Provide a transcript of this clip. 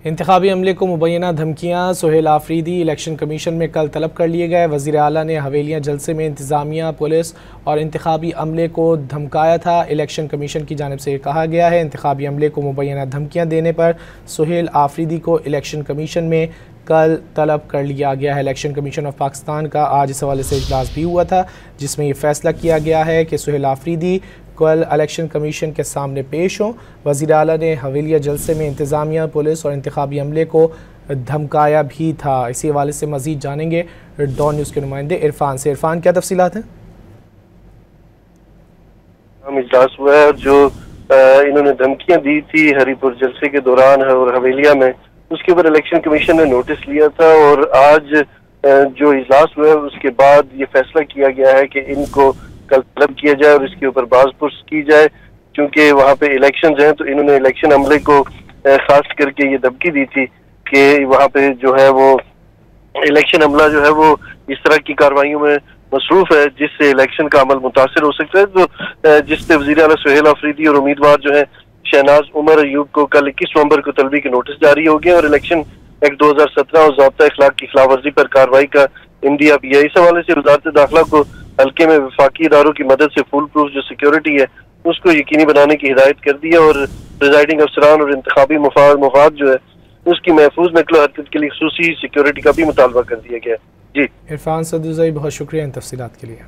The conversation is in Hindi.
इंतखाबी अमले को मुबैना धमकियाँ। सुहेल आफरीदी इलेक्शन कमीशन में कल तलब कर लिए गए। वज़ीर आला ने हवेलियाँ जलसे में इंतज़ामिया, पुलिस और इंतखाबी अमले को धमकाया था। इलेक्शन कमीशन की जानिब से कहा गया है इंतखाबी अमले को मुबैना धमकियाँ देने पर सुहेल आफरीदी को इलेक्शन कमीशन में कल तलब कर लिया गया है। इलेक्शन कमीशन ऑफ पाकिस्तान का आज इस हवाले से इजलास भी हुआ था, जिसमें ये फैसला किया गया है कि सुहेल आफरीदी कल इलेक्शन कमीशन के सामने पेश हों। वज़ीर आला ने हवेलिया जलसे में इंतज़ामिया, पुलिस और इंतखाबी अमले को धमकाया भी था। इसी हवाले से मज़ीद जानेंगे डॉन न्यूज़ के नुमाइंदे इरफान से। इरफान, क्या तफसीलात हैं? इजलास हुआ है, जो इन्होंने धमकियां दी थी हरीपुर जलसे के दौरान और हवेलिया में, उसके ऊपर इलेक्शन कमीशन ने नोटिस लिया था और आज जो इजलास हुआ है उसके बाद ये फैसला किया गया है कि इनको कल तलब किया जाए और इसके ऊपर बाज़पुर्स की जाए। क्योंकि वहाँ पे इलेक्शन हैं तो इन्होंने इलेक्शन अमले को खास करके ये धमकी दी थी कि वहाँ पे जो है वो इलेक्शन अमला जो है वो इस तरह की कार्रवाइयों में मसरूफ है जिससे इलेक्शन का अमल मुतासिर हो सकता है। तो जिससे वज़ीर आला सुहेल आफरीदी और उम्मीदवार जो है शहनाज उमर अयूब को कल 21 नवंबर को तलबी के नोटिस जारी हो गए और इलेक्शन एक्ट 2017 और ज़ाब्ता अखलाक की खिलाफ वर्जी पर कार्रवाई का इंदिया भी है। इस हवाले से वज़ारत दाखिला को हल्के में वफाकी इदारों की मदद से फुल प्रूफ जो सिक्योरिटी है उसको यकीनी बनाने की हिदायत कर दी है और प्रिजाइडिंग अफसरान और इंतखाबी मफाद जो है उसकी महफूज नकलो हरकत के लिए खुसूसी सिक्योरिटी का भी मुतालबा कर दिया गया है। जी इरफान सदुज़ई, बहुत शुक्रिया इन तफसीलात के लिए।